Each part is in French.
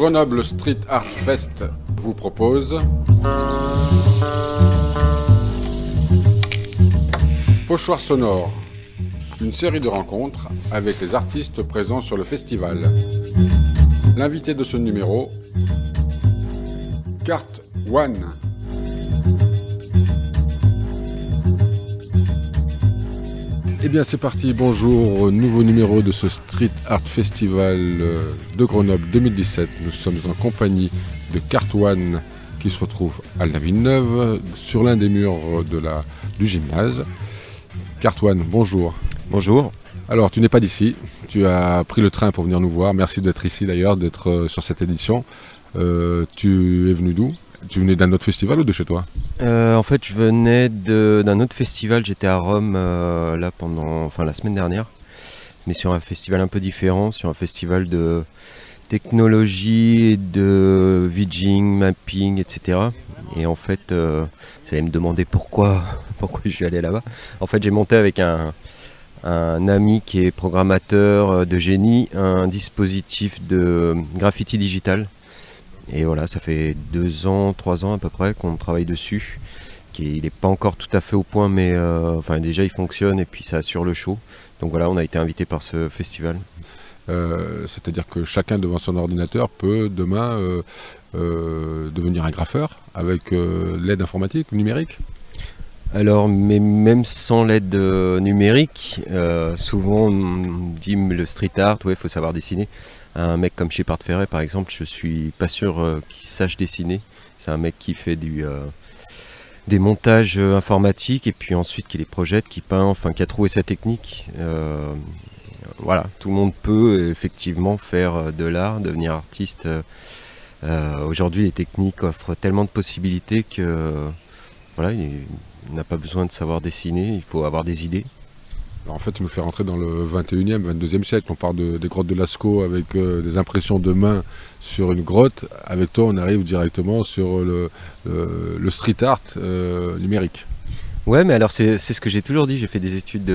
Grenoble Street Art Fest vous propose Pochoir sonore, une série de rencontres avec les artistes présents sur le festival. L'invité de ce numéro, Carte One. Eh bien c'est parti, bonjour, nouveau numéro de ce Street Art Festival de Grenoble 2017. Nous sommes en compagnie de Carte One qui se retrouve à la Villeneuve sur l'un des murs du gymnase. Carte One, bonjour. Bonjour. Alors tu n'es pas d'ici, tu as pris le train pour venir nous voir, merci d'être ici d'ailleurs, d'être sur cette édition. Tu es venu d'où ? Tu venais d'un autre festival ou de chez toi ? En fait, je venais d'un autre festival. J'étais à Rome la semaine dernière, mais sur un festival un peu différent, sur un festival de technologie, de vidging, mapping, etc. Et en fait, vous allez me demander pourquoi je suis allé là-bas. En fait, j'ai monté avec un ami qui est programmateur de génie un dispositif de graffiti digital. Et voilà, ça fait 2 ans, 3 ans à peu près qu'on travaille dessus. Il n'est pas encore tout à fait au point, mais déjà il fonctionne et puis ça assure le show. Donc voilà, on a été invité par ce festival. C'est-à-dire que chacun devant son ordinateur peut demain devenir un graffeur avec l'aide informatique, numérique ? Alors, mais même sans l'aide numérique, souvent on dit le street art, il faut savoir dessiner. Un mec comme Shepard Fairey par exemple, je suis pas sûr qu'il sache dessiner. C'est un mec qui fait des montages informatiques et puis ensuite qui les projette, qui peint, qui a trouvé sa technique. Voilà, tout le monde peut effectivement faire de l'art, devenir artiste. Aujourd'hui les techniques offrent tellement de possibilités que voilà, il n'a pas besoin de savoir dessiner, il faut avoir des idées. Alors en fait, tu nous fais rentrer dans le 21e, 22e siècle. On parle des grottes de Lascaux avec des impressions de main sur une grotte. Avec toi, on arrive directement sur le street art numérique. Ouais, mais alors c'est ce que j'ai toujours dit. J'ai fait des études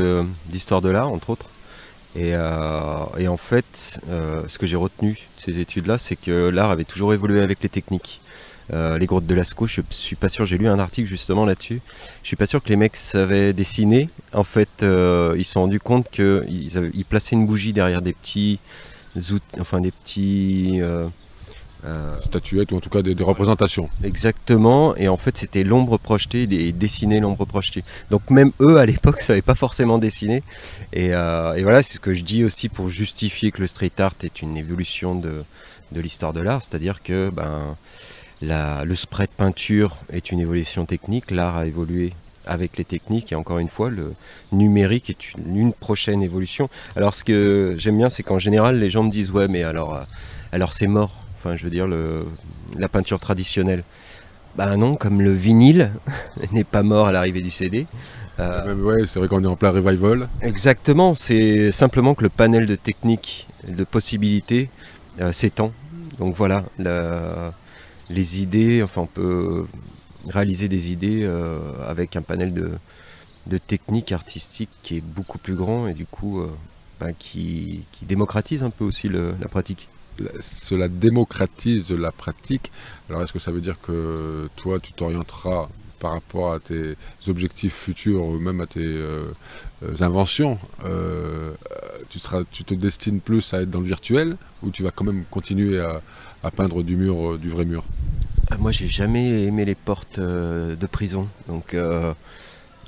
d'histoire de l'art, entre autres. Et en fait, ce que j'ai retenu de ces études-là, c'est que l'art avait toujours évolué avec les techniques. Les grottes de Lascaux, je suis pas sûr, j'ai lu un article justement là-dessus, je suis pas sûr que les mecs savaient dessiner. En fait, ils se sont rendus compte qu'ils plaçaient une bougie derrière des petits statuettes ou en tout cas des représentations. Exactement, et en fait c'était l'ombre projetée et dessiner l'ombre projetée. Donc même eux à l'époque savaient pas forcément dessiner. Et voilà, c'est ce que je dis aussi pour justifier que le street art est une évolution de l'histoire de l'art, c'est-à-dire que le spray de peinture est une évolution technique, l'art a évolué avec les techniques et encore une fois le numérique est une prochaine évolution. Alors ce que j'aime bien, c'est qu'en général les gens me disent ouais mais alors c'est mort, je veux dire la peinture traditionnelle. Non, comme le vinyle n'est pas mort à l'arrivée du CD. Ouais, c'est vrai qu'on est en plein revival. Exactement, c'est simplement que le panel de techniques, de possibilités s'étend. Donc voilà, les idées, on peut réaliser des idées avec un panel de techniques artistiques qui est beaucoup plus grand et du coup qui démocratise un peu aussi la pratique. Cela démocratise la pratique. Alors est-ce que ça veut dire que toi tu t'orienteras par rapport à tes objectifs futurs ou même à tes inventions, tu te destines plus à être dans le virtuel ou tu vas quand même continuer à peindre du vrai mur ? Moi j'ai jamais aimé les portes de prison, donc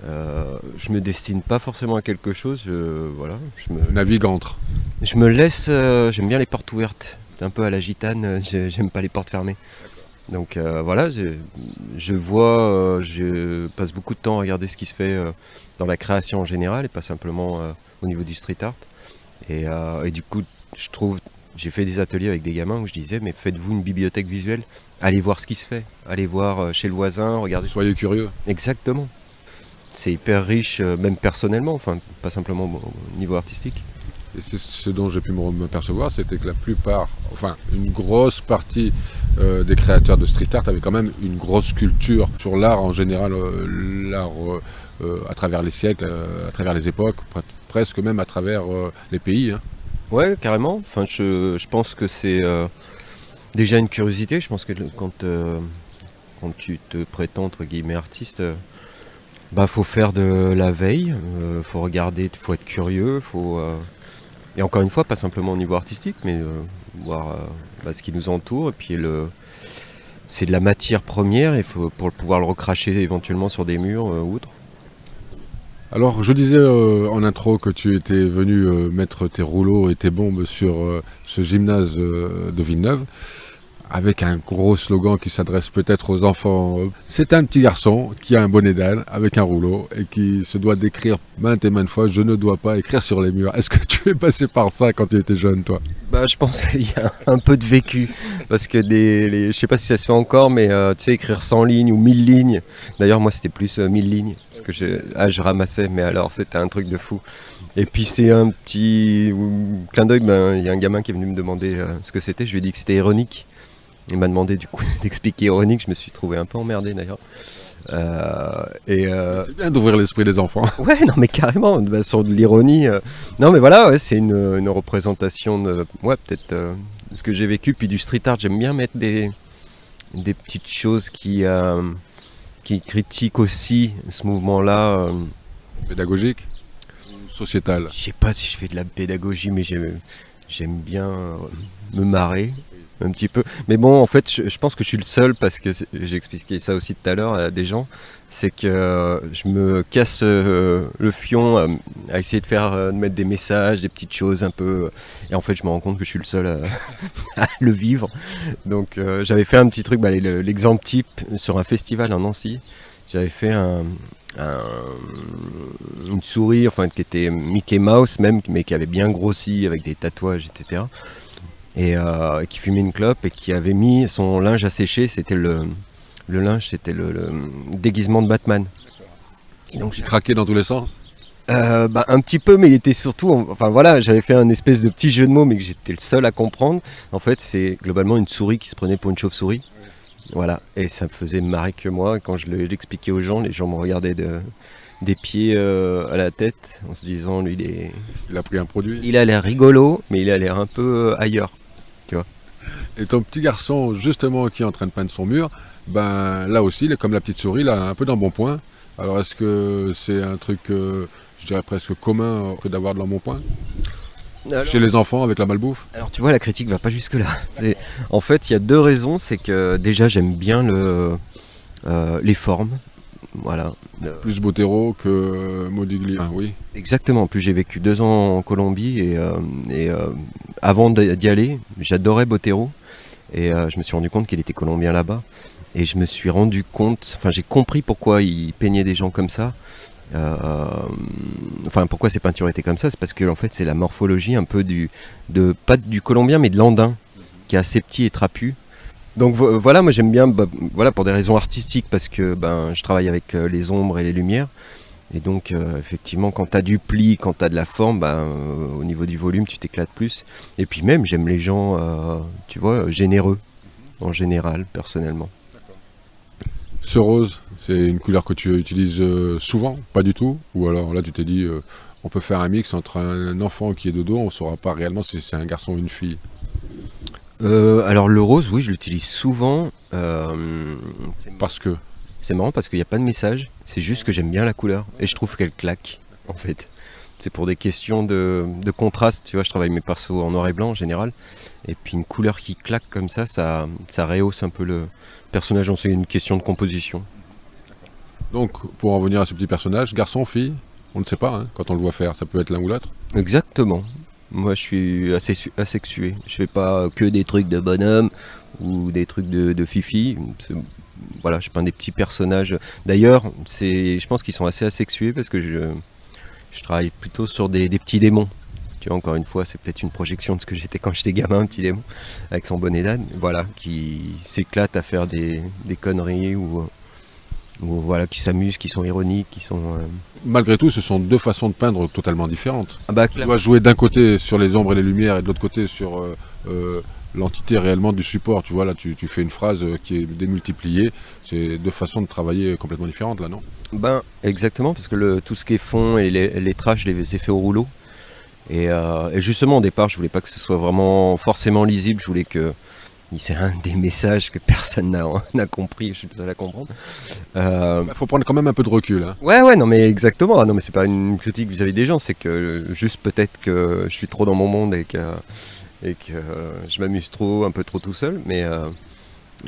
je me destine pas forcément à quelque chose, Je navigue entre. Je me laisse, j'aime bien les portes ouvertes, c'est un peu à la gitane, j'aime pas les portes fermées. Donc voilà, je passe beaucoup de temps à regarder ce qui se fait dans la création en général et pas simplement au niveau du street art. Et du coup, j'ai fait des ateliers avec des gamins où je disais mais faites-vous une bibliothèque visuelle, allez voir ce qui se fait, allez voir chez le voisin, regardez. Soyez curieux. Exactement. C'est hyper riche, même personnellement, pas simplement au niveau artistique. Et c'est ce dont j'ai pu m'apercevoir, c'était que une grosse partie des créateurs de street art avaient quand même une grosse culture sur l'art en général, l'art à travers les siècles, à travers les époques, presque même à travers les pays. Hein. Ouais, carrément. Je pense que c'est Déjà une curiosité, je pense que quand tu te prétends entre guillemets artiste, bah faut faire de la veille, faut regarder, faut être curieux, et encore une fois pas simplement au niveau artistique, mais voir ce qui nous entoure, et puis c'est de la matière première, il faut pour pouvoir le recracher éventuellement sur des murs ou autre. Alors, je disais en intro que tu étais venu mettre tes rouleaux et tes bombes sur ce gymnase de Villeneuve, avec un gros slogan qui s'adresse peut-être aux enfants. C'est un petit garçon qui a un bonnet d'âne avec un rouleau et qui se doit d'écrire maintes et maintes fois « Je ne dois pas écrire sur les murs ». Est-ce que tu es passé par ça quand tu étais jeune, toi? Bah, je pense qu'il y a un peu de vécu, parce que je sais pas si ça se fait encore, mais tu sais, écrire 100 lignes ou 1000 lignes, d'ailleurs moi c'était plus 1000 lignes, parce que je ramassais, mais alors c'était un truc de fou. Et puis c'est un petit clin d'œil, il y a un gamin qui est venu me demander ce que c'était, je lui ai dit que c'était ironique. Il m'a demandé du coup d'expliquer ironique, je me suis trouvé un peu emmerdé d'ailleurs. C'est bien d'ouvrir l'esprit des enfants. Ouais, non mais carrément, sur de l'ironie. Non mais voilà, ouais, c'est une représentation de peut-être ce que j'ai vécu, puis du street art. J'aime bien mettre des petites choses qui critiquent aussi ce mouvement-là. Pédagogique ou sociétal? Je sais pas si je fais de la pédagogie, mais j'aime bien me marrer un petit peu. Mais bon, en fait, je pense que je suis le seul, parce que j'ai expliqué ça aussi tout à l'heure à des gens, c'est que je me casse le fion à essayer de mettre des messages, des petites choses un peu, et en fait je me rends compte que je suis le seul à le vivre. Donc j'avais fait un petit truc, l'exemple type sur un festival en Nancy, j'avais fait une souris, enfin qui était Mickey Mouse même, mais qui avait bien grossi avec des tatouages, etc. Et qui fumait une clope et qui avait mis son linge à sécher, c'était le linge, c'était le déguisement de Batman. Et donc j'ai craqué dans tous les sens. Un petit peu, mais il était surtout, enfin voilà, j'avais fait un espèce de petit jeu de mots, mais que j'étais le seul à comprendre. En fait, c'est globalement une souris qui se prenait pour une chauve-souris. Voilà, et ça me faisait marrer que moi. Quand je l'expliquais aux gens, les gens me regardaient des pieds à la tête, en se disant, lui, il a pris un produit. Il a l'air rigolo, mais il a l'air un peu ailleurs, tu vois. Et ton petit garçon, justement, qui est en train de peindre son mur, là aussi, il est comme la petite souris, là, un peu d'embonpoint. Alors, est-ce que c'est un truc, je dirais presque commun que d'avoir de l'embonpoint chez les enfants avec la malbouffe? Alors, tu vois, la critique va pas jusque-là. En fait, il y a deux raisons. C'est que déjà, j'aime bien les formes. Voilà. Plus Botero que Modigliani, oui. Exactement. En plus, j'ai vécu 2 ans en Colombie et avant d'y aller, j'adorais Botero et je me suis rendu compte qu'il était colombien là-bas et je me suis rendu compte, enfin j'ai compris pourquoi il peignait des gens comme ça. Enfin pourquoi ces peintures étaient comme ça, c'est parce que en fait c'est la morphologie un peu pas du colombien mais de l'andin qui est assez petit et trapu. Donc voilà, moi j'aime bien, voilà, pour des raisons artistiques, parce que je travaille avec les ombres et les lumières. Et donc effectivement quand tu as du pli, quand tu as de la forme, au niveau du volume tu t'éclates plus. Et puis même j'aime les gens, tu vois, généreux en général, personnellement. Ce rose, c'est une couleur que tu utilises souvent, pas du tout? Ou alors là tu t'es dit, on peut faire un mix entre un enfant qui est de dos, on ne saura pas réellement si c'est un garçon ou une fille? Alors le rose, oui, je l'utilise souvent. Parce que c'est marrant parce qu'il n'y a pas de message, c'est juste que j'aime bien la couleur et je trouve qu'elle claque en fait. C'est pour des questions de contraste, tu vois, je travaille mes persos en noir et blanc en général. Et puis une couleur qui claque comme ça rehausse un peu le personnage, c'est une question de composition. Donc pour en venir à ce petit personnage, garçon, fille, on ne sait pas, hein, quand on le voit faire, ça peut être l'un ou l'autre. Exactement. Moi je suis assez asexué, je fais pas que des trucs de bonhomme ou des trucs de fifi. Voilà, je peins des petits personnages. D'ailleurs, je pense qu'ils sont assez asexués parce que je travaille plutôt sur des petits démons. Tu vois, encore une fois, c'est peut-être une projection de ce que j'étais quand j'étais gamin, un petit démon avec son bonnet d'âne, voilà, qui s'éclate à faire des conneries ou voilà, qui s'amusent, qui sont ironiques, qui sont... Malgré tout, ce sont deux façons de peindre totalement différentes. Tu dois jouer d'un côté sur les ombres et les lumières et de l'autre côté sur l'entité réellement du support. Tu vois, là, tu fais une phrase qui est démultipliée. C'est deux façons de travailler complètement différentes, là, non? Exactement, parce que tout ce qui est fond et les lettrages, je les ai fait au rouleau. Et justement, au départ, je voulais pas que ce soit vraiment forcément lisible. Je voulais que c'est un des messages que personne n'a compris, je suis le seul à comprendre. Faut prendre quand même un peu de recul. Hein. Ouais, non mais exactement. Ah, non mais c'est pas une critique vis-à-vis des gens, c'est que juste peut-être que je suis trop dans mon monde et que je m'amuse trop, un peu trop tout seul. Mais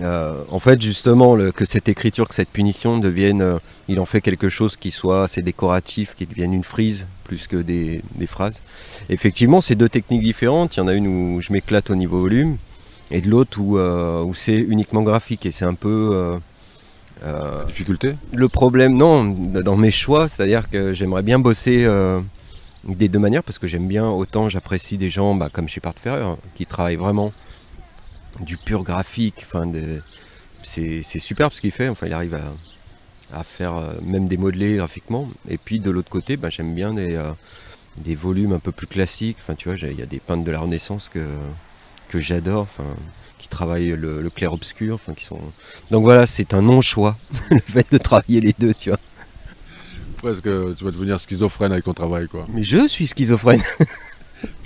en fait, justement, que cette écriture, que cette punition devienne, il en fait quelque chose qui soit assez décoratif, qui devienne une frise plus que des phrases. Effectivement, c'est deux techniques différentes. Il y en a une où je m'éclate au niveau volume, et de l'autre où c'est uniquement graphique. Et c'est un peu difficulté. Le problème, non, dans mes choix, c'est-à-dire que j'aimerais bien bosser des deux manières, parce que j'aime bien, autant j'apprécie des gens comme Shepard Fairey, qui travaillent vraiment du pur graphique, c'est super ce qu'il fait, enfin il arrive à faire même des modelés graphiquement. Et puis de l'autre côté, j'aime bien des volumes un peu plus classiques, enfin tu vois, il y a des peintres de la Renaissance que j'adore, qui travaillent le clair-obscur, qui sont... Donc voilà, c'est un non-choix, le fait de travailler les deux, tu vois. Presque, tu vas devenir schizophrène avec ton travail, quoi. Mais je suis schizophrène.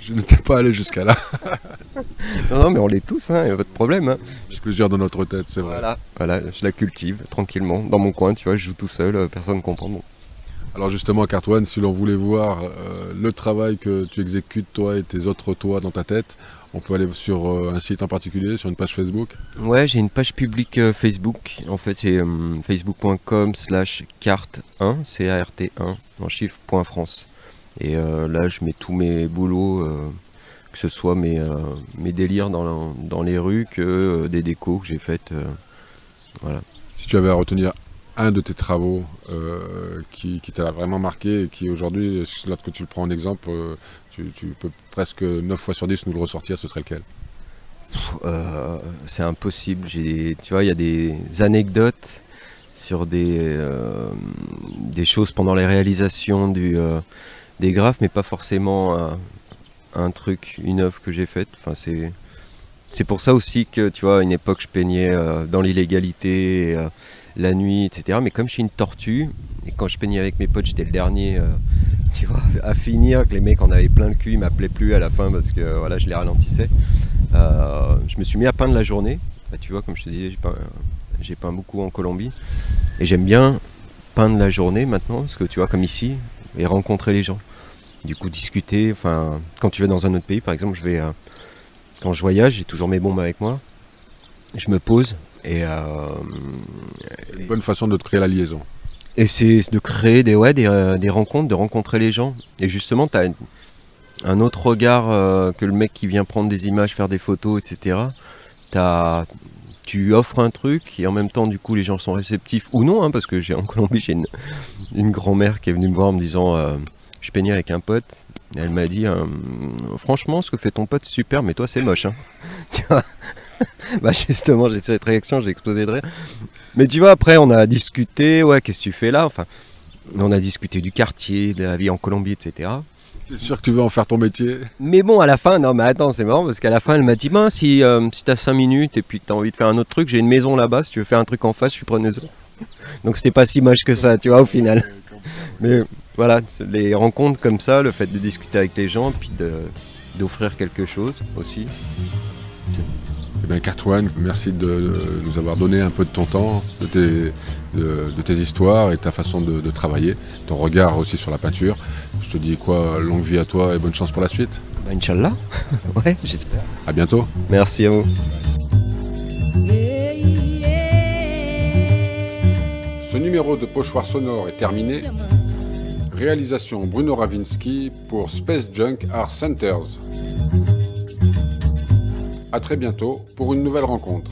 Je n'étais pas allé jusqu'à là. Non, mais on l'est tous, il n'y a pas de problème. J'ai plusieurs dans notre tête, c'est vrai. Voilà, je la cultive tranquillement, dans mon coin, tu vois, je joue tout seul, personne ne comprend. Bon. Alors justement, Cart1, si l'on voulait voir le travail que tu exécutes, toi et tes autres toi dans ta tête, on peut aller sur un site en particulier, sur une page Facebook? Ouais, j'ai une page publique Facebook. En fait, c'est facebook.com/cart1, CART1, en chiffre.france. Et là, je mets tous mes boulots, que ce soit mes délires dans les rues, que des décos que j'ai faites. Voilà. Si tu avais à retenir un de tes travaux qui t'a vraiment marqué et qui aujourd'hui, là que tu le prends en exemple, tu peux presque 9 fois sur 10 nous le ressortir, ce serait lequel? C'est impossible. Tu vois, il y a des anecdotes sur des choses pendant les réalisations des graphes, mais pas forcément un truc, une œuvre que j'ai faite. Enfin, c'est pour ça aussi que, tu vois, à une époque, je peignais dans l'illégalité, la nuit, etc. Mais comme je suis une tortue, et quand je peignais avec mes potes, j'étais le dernier, tu vois, à finir, que les mecs en avaient plein le cul, ils m'appelaient plus à la fin parce que voilà, je les ralentissais. Je me suis mis à peindre la journée. Tu vois, comme je te disais, j'ai peint beaucoup en Colombie. Et j'aime bien peindre la journée maintenant, parce que tu vois, comme ici, et rencontrer les gens. Du coup, discuter. Enfin, quand tu vas dans un autre pays, par exemple, quand je voyage, j'ai toujours mes bombes avec moi. Je me pose et... C'est une bonne façon de te créer la liaison. Et c'est de créer des rencontres, de rencontrer les gens. Et justement, tu as un autre regard que le mec qui vient prendre des images, faire des photos, etc. Tu offres un truc et en même temps, du coup, les gens sont réceptifs ou non, parce que en Colombie, j'ai une grand-mère qui est venue me voir en me disant je peignais avec un pote. Et elle m'a dit franchement, ce que fait ton pote, c'est super, mais toi, c'est moche. Hein. Tu vois. Justement, j'ai cette réaction, j'ai explosé de rire. Mais tu vois, après, on a discuté, ouais, qu'est-ce que tu fais là? Enfin, on a discuté du quartier, de la vie en Colombie, etc. C'est sûr que tu veux en faire ton métier? Mais bon, à la fin, non, mais attends, c'est marrant, parce qu'à la fin, elle m'a dit, si t'as 5 minutes et puis que t'as envie de faire un autre truc, j'ai une maison là-bas, si tu veux faire un truc en face, je suis preneuse. Donc c'était pas si moche que ça, tu vois, au final. Mais voilà, les rencontres comme ça, le fait de discuter avec les gens, puis d'offrir quelque chose aussi. Eh bien, Cart1, merci de nous avoir donné un peu de ton temps, de tes histoires et ta façon de travailler, ton regard aussi sur la peinture. Je te dis quoi, longue vie à toi et bonne chance pour la suite. Inch'Allah, ouais, j'espère. À bientôt. Merci à vous. Ce numéro de Pochoir sonore est terminé. Réalisation Bruno Ravinsky pour Space Junk Art Centers. A très bientôt pour une nouvelle rencontre.